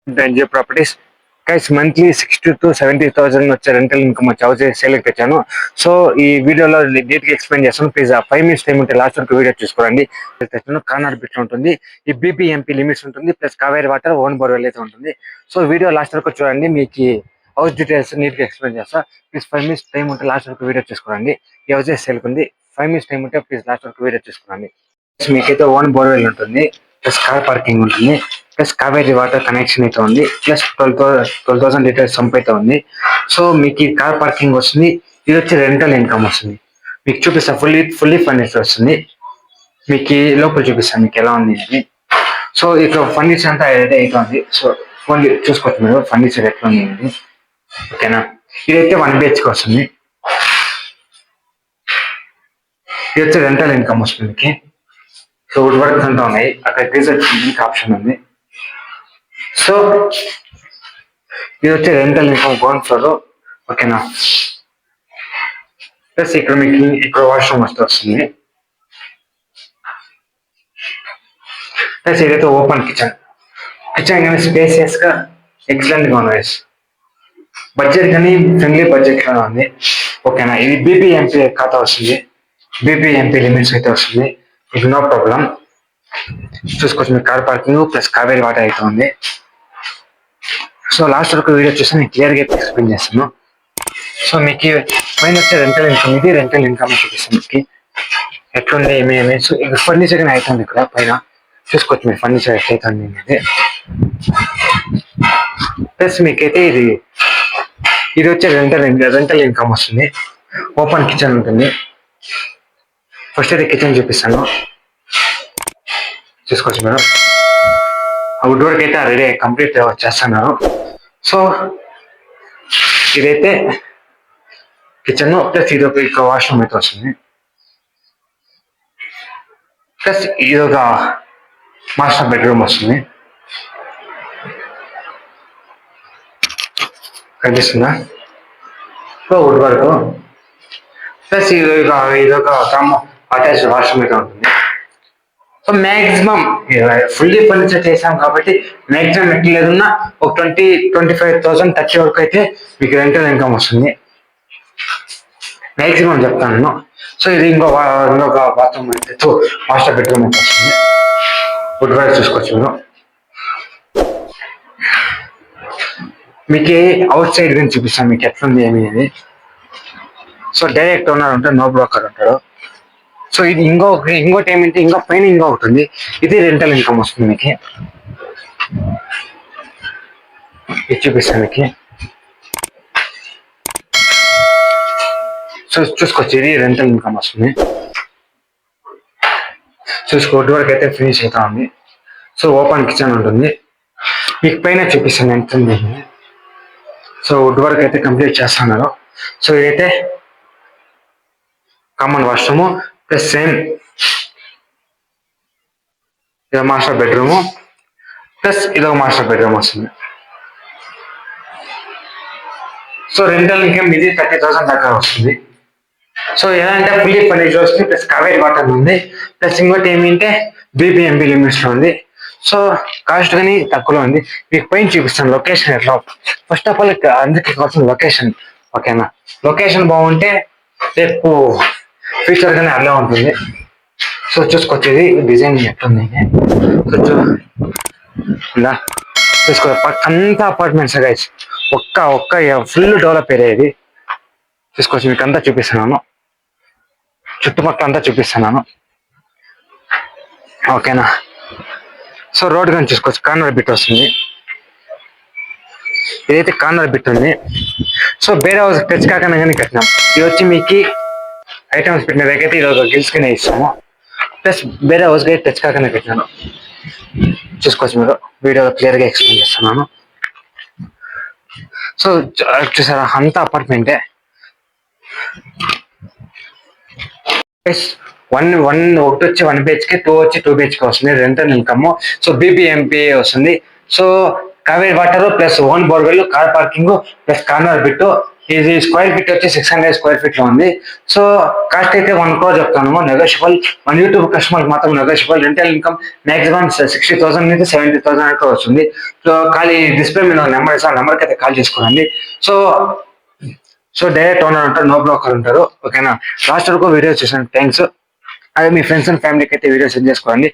NGO properties guys monthly 60,000 to 70,000 వచ్చే rental income వచ్చే house సేల్కి తెచ్చాను. సో ఈ వీడియోలో డీటెయిల్గా ఎక్స్ప్లెయిన్ చేస్తాను. ప్లీజ్ 5 minutes టైం ఉంటే లాస్ట్ వరకు వీడియో చూసుకోండి. తెచ్చాను కార్నర్ బిట్ ఉంటుంది, ఈ బీపీఎంపీ లిమిట్స్ ఉంటుంది, plus Kaveri water own borewell అయితే ఉంటుంది. సో వీడియో లాస్ట్ వరకు చూడండి, మీకు హౌస్ డీటెయిల్స్ నీట్గా ఎక్స్ప్లెయిన్ చేస్తా. ప్లీజ్ 5 minutes టైం ఉంటే లాస్ట్ వరకు వీడియో చూసుకోండి. ఈ హౌస్ సేల్కి ఉంది. 5 minutes టైం ఉంటే ప్లీజ్ లాస్ట్ వరకు వీడియో చూసుకోండి. మీకైతే ఓన్ బోర్వెల్ ఉంటుంది, ప్లస్ కార్ పార్కింగ్ ఉంటుంది, ప్లస్ కావేరీ వాటర్ కనెక్షన్ అయితే ఉంది, ప్లస్ 12,000 లీటర్స్ సంప్ అయితే ఉంది. సో మీకు ఈ కార్ పార్కింగ్ వస్తుంది. ఇది వచ్చి రెంటల్ ఇన్కమ్ వస్తుంది. మీకు చూపిస్తా, ఫుల్లీ ఫర్నిచర్ వస్తుంది. మీకు ఈ లోపల చూపిస్తాను మీకు ఎలా ఉంది అని. సో ఇక్కడ ఫర్నిచర్ అంతా రెడీ అయితే ఉంది. సో ఫోన్ చూసుకోవచ్చు మీరు ఫర్నిచర్ ఎట్లా ఉంది అని. ఓకేనా, ఇదైతే 1 BHK వస్తుంది. ఇది వచ్చి రెంటల్ ఇన్కమ్ వస్తుంది మీకు. సో వుడ్ వర్క్ అంతా ఉన్నాయి, అక్కడ గీజర్ ఆప్షన్ ఉంది. సో ఇది వచ్చే రెంటల్ ఇన్కమ్ గ్రౌండ్ ఫ్లోర్. ఓకేనా, ప్లస్ ఇక్కడ మీకు ఇక్కడ వాష్రూమ్ వస్తుంది. ప్లస్ ఇదైతే ఓపెన్ కిచెన్ కానీ స్పేసియస్ గా ఎక్సలెంట్ గా ఉంది. బడ్జెట్ కానీ ఫ్రెండ్లీ బడ్జెట్ లోనే ఉంది. ఓకేనా, ఇది బీపీఎంపీ ఖాతా వస్తుంది, బీపీఎంపీ లిమిట్స్ అయితే వస్తుంది. మీకు నో ప్రాబ్లం. చూసుకోవచ్చు మీకు car parking plus Kaveri water అయితే ఉంది. సో లాస్ట్ వరకు వీడియో చూస్తే నేను క్లియర్గా ఎక్స్ప్లెయిన్ చేస్తాను. సో మీకు పైన వచ్చే రెంటల్ ఇన్కమ్, ఇది రెంటల్ ఇన్కమ్ చూపిస్తాను మీకు ఎట్లుంది ఏమేమి. సో ఇక ఫర్నిచర్ కానీ అవుతుంది ఇక్కడ పైన చూసుకోవచ్చు మీరు ఫర్నిచర్ ఎట్లయితుంది అనేది. ప్లస్ మీకైతే ఇది వచ్చే రెంటల్ ఇన్కమ్ వస్తుంది. ఓపెన్ కిచెన్ ఉంటుంది. ఫస్ట్ అయితే కిచెన్ చూపిస్తాను, చూసుకోవచ్చు మేడం. వుడ్ వర్క్ అయితే రెడీ కంప్లీట్ చేస్తున్నారు. సో ఇదైతే కిచెన్, ప్లస్ ఇది ఒక వాష్రూమ్ అయితే వస్తుంది, ప్లస్ ఇది ఒక మాస్టర్ బెడ్రూమ్ వస్తుంది. కనిపిస్తుందా? సో వుడ్ వర్క్ ప్లస్ ఇదొక అటాచ్డ్ వాష్రూమ్ అయితే ఉంటుంది. సో మ్యాక్సిమం ఫుల్లీ ఫర్నిచర్ చేసాం కాబట్టి మ్యాక్సిమం ఎట్లా లేదన్నా ఒక 20-25,000 30 వరకు అయితే మీకు రెంటల్ ఇన్కమ్ వస్తుంది. మ్యాక్సిమం చెప్తాను. సో ఇది ఇంకొక బాత్రూమ్ అయితే మాస్టర్ బెడ్రూమ్ అయితే వస్తుంది. వుడ్ వర్క్ చూసుకోవచ్చు మీరు. మీకు అవుట్ సైడ్ గురించి చూపిస్తాను మీకు ఎట్లుంది ఏమి అనేది. సో డైరెక్ట్ ఓనర్ ఉంటాడు, నో బ్రోకర్ ఉంటాడు. సో ఇది ఇంకోటి ఏమంటే ఇంకా పైన ఇంకొకటి ఉంది, ఇది రెంటల్ ఇన్కమ్ వస్తుంది మీకు. ఇది చూపిస్తాను మీకు. సో చూసుకోవచ్చు ఇది రెంటల్ ఇన్కమ్ వస్తుంది. వుడ్ వర్క్ అయితే ఫినిష్ అవుతా ఉంది. సో ఓపెన్ కిచెన్ ఉంటుంది. మీకు పైన చూపిస్తాను ఎంత ఉంది. సో వుడ్ వర్క్ అయితే కంప్లీట్ చేస్తున్నారు. సో ఇదైతే కామన్ వాష్రూమ్, ప్లస్ సేమ్ ఇది మాస్టర్ బెడ్రూమ్, ప్లస్ ఇదొక మాస్టర్ బెడ్రూమ్ వస్తుంది. సో రెంటల్ ఇన్కమ్ ఇది 30,000 దాకా వస్తుంది. సో ఎలా అంటే ఫుల్లీ ఫర్నిచర్ వస్తుంది, ప్లస్ కావేరీ వాటర్ ఉంది, ప్లస్ ఇంకోటి ఏమిటంటే బీపీఎంపీ లిమిట్స్ లో ఉంది. సో కాస్ట్ కానీ తక్కువలో ఉంది. మీకు పైన చూపిస్తాను లొకేషన్ ఎట్లా. ఫస్ట్ ఆఫ్ ఆల్ అందరికి కావాల్సిన లొకేషన్. ఓకేనా, లొకేషన్ బాగుంటే రేపు ఫ్యూచర్ గానే అలా ఉంటుంది. సో చూసుకొచ్చేది డిజైన్ ఎట్లుంది చూసుకో. పక్కంతా అపార్ట్మెంట్స్ గైస్, ఒక్క ఫుల్ డెవలప్ ఏరియా ఇది. చూసుకోవచ్చు మీకు అంతా చూపిస్తున్నాను, చుట్టుపక్కల అంతా చూపిస్తున్నాను. ఓకేనా, సో రోడ్ కానీ చూసుకోవచ్చు, కార్నర్ బిట్ వస్తుంది. ఇదైతే కార్నర్ బిట్ ఉంది. సో వేరే హౌస్ టచ్ కాకుండా కానీ కట్టినాం. ఇది వచ్చి మీకు ఐటమ్స్ పెట్టిన దగ్గర ఇది ఒక గిల్స్ కింద ఇస్తాము. ప్లస్ వేరే హౌస్కి టచ్ కాకుండా కట్టినాను. చూసుకోవచ్చు మీరు, వీడియో క్లియర్గా ఎక్స్ప్లెయిన్ చేస్తున్నాను. సో చూసారా అంతా అపార్ట్మెంటే. ఒకటి వచ్చి 1 BHK, 2 వచ్చి 2 BHK వస్తుంది రెంటల్ ఇన్కమ్. సో బీపీఎంపీ వస్తుంది. So Kaveri water plus own borewell, car parking, plus corner bit, ఇది స్క్వేర్ ఫీట్ వచ్చి 600 స్క్వేర్ ఫీట్ లో ఉంది. సో కాస్ట్ అయితే 1 crore చెప్తాను, నెగోషియబుల్. మన యూట్యూబ్ కస్టమర్ మాత్రం నెగోషియబుల్. రెంటల్ ఇన్కమ్ మాక్సిమం 60,000 నుంచి 70,000 వరకు వస్తుంది. సో ఖాళీ డిస్ప్లే మీద నెంబర్ ఇస్తాను, నెంబర్కి అయితే కాల్ చేసుకోండి. సో డైరెక్ట్ ఓనర్ ఉంటారు, నో బ్రోకర్ ఉంటారు. ఓకేనా? లాస్ట్ వరకు వీడియో చూసాను, థ్యాంక్స్. అదే మీ ఫ్రెండ్స్ అండ్ ఫ్యామిలీకి అయితే వీడియో సెండ్ చేసుకోండి.